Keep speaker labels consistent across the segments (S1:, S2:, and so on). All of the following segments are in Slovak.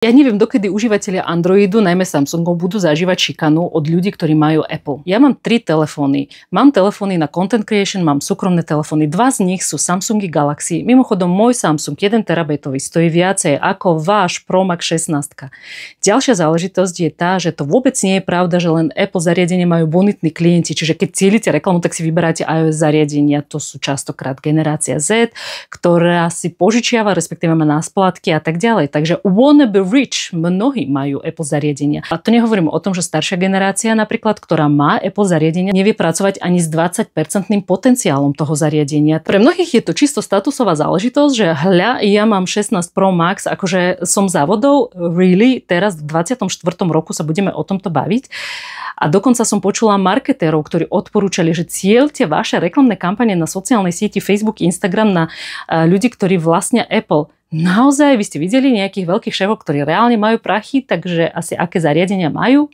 S1: Ja neviem, dokedy užívateľia Androidu, najmä Samsungov, budú zažívať šikanu od ľudí, ktorí majú Apple. Ja mám 3 telefóny. Mám telefóny na content creation, mám súkromné telefóny. 2 z nich sú Samsungy Galaxy. Mimochodom, môj Samsung 1 terabajtový stojí viacej ako váš Pro Max 16. Ďalšia záležitosť je tá, že to vôbec nie je pravda, že len Apple zariadenie majú bonitní klienti. Čiže keď cielite reklamu, tak si vyberáte iOS zariadenia. To sú častokrát generácia Z, ktorá si požičiava, respektíve má na splátky a tak ďalej. Takže wannabe rich, mnohí majú Apple zariadenia. A to nehovorím o tom, že staršia generácia napríklad, ktorá má Apple zariadenia, nevie pracovať ani s 20% potenciálom toho zariadenia. Pre mnohých je to čisto statusová záležitosť, že hľa, ja mám 16 Pro Max, akože som závodov, really, teraz v 24. roku sa budeme o tomto baviť. A dokonca som počula marketérov, ktorí odporúčali, že cieľte vaše reklamné kampane na sociálnej sieti Facebook, Instagram na ľudí, ktorí vlastnia Apple. Naozaj, vy ste videli nejakých veľkých šéfov, ktorí reálne majú prachy, takže asi aké zariadenia majú?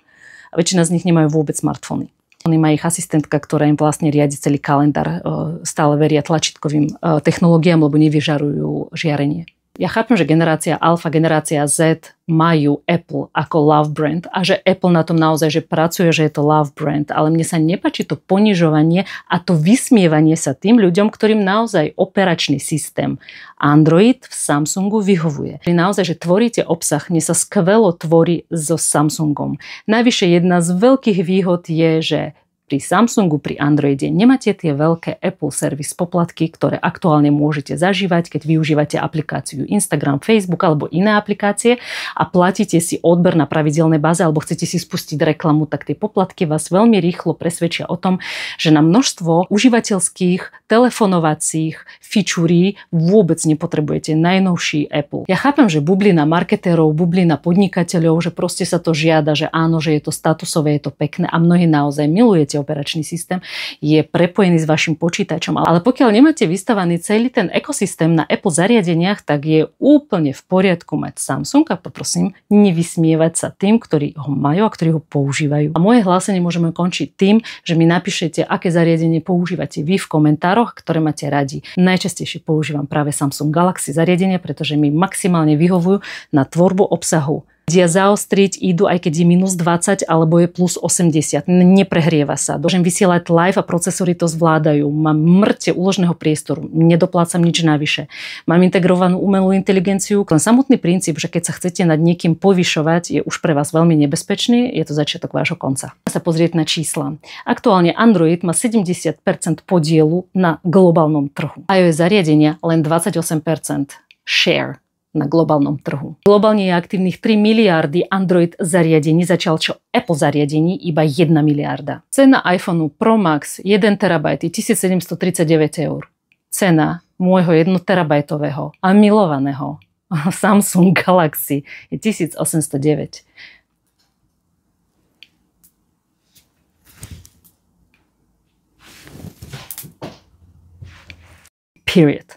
S1: A väčšina z nich nemajú vôbec smartfóny. Oni majú ich asistentka, ktorá im vlastne riadi celý kalendár. Stále veria tlačítkovým technológiám, lebo nevyžarujú žiarenie. Ja chápem, že generácia Alpha, generácia Z majú Apple ako love brand a že Apple na tom naozaj, že pracuje, že je to love brand, ale mne sa nepáči to ponižovanie a to vysmievanie sa tým ľuďom, ktorým naozaj operačný systém Android v Samsungu vyhovuje. Vy naozaj, že tvoríte obsah, mne sa skvelo tvorí so Samsungom. Najvyššie jedna z veľkých výhod je, že pri Samsungu, pri Androide nemáte tie veľké Apple Service poplatky, ktoré aktuálne môžete zažívať, keď využívate aplikáciu Instagram, Facebook alebo iné aplikácie a platíte si odber na pravidelnej báze alebo chcete si spustiť reklamu, tak tie poplatky vás veľmi rýchlo presvedčia o tom, že na množstvo užívateľských, telefonovacích fičúrí vôbec nepotrebujete najnovší Apple. Ja chápem, že bublina marketérov, bublina podnikateľov, že proste sa to žiada, že áno, že je to statusové, je to pekné a mnohí naozaj milujete operačný systém, je prepojený s vašim počítačom. Ale pokiaľ nemáte vystavaný celý ten ekosystém na Apple zariadeniach, tak je úplne v poriadku mať Samsung a poprosím nevysmievať sa tým, ktorí ho majú a ktorí ho používajú. A moje hlásenie môžeme končiť tým, že mi napíšete, aké zariadenie používate vy v komentároch, ktoré máte radi. Najčastejšie používam práve Samsung Galaxy zariadenia, pretože mi maximálne vyhovujú na tvorbu obsahu. Dia zaostriť idú, aj keď je -20 alebo je +80. Neprehrieva sa. Môžem vysielať live a procesory to zvládajú. Mám mŕte úložného priestoru. Nedoplácam nič navyše. Mám integrovanú umelú inteligenciu. Len samotný princíp, že keď sa chcete nad niekým povyšovať, je už pre vás veľmi nebezpečný. Je to začiatok vášho konca. Sa pozrieť na čísla. Aktuálne Android má 70% podielu na globálnom trhu. iOS zariadenia len 28% share na globálnom trhu. Globálne je aktívnych 3 miliardy Android zariadení, zatiaľ čo Apple zariadení iba 1 miliarda. Cena iPhoneu Pro Max 1 terabajt je 1739 €. Cena môjho 1 terabajtového a milovaného Samsung Galaxy je 1809. Period.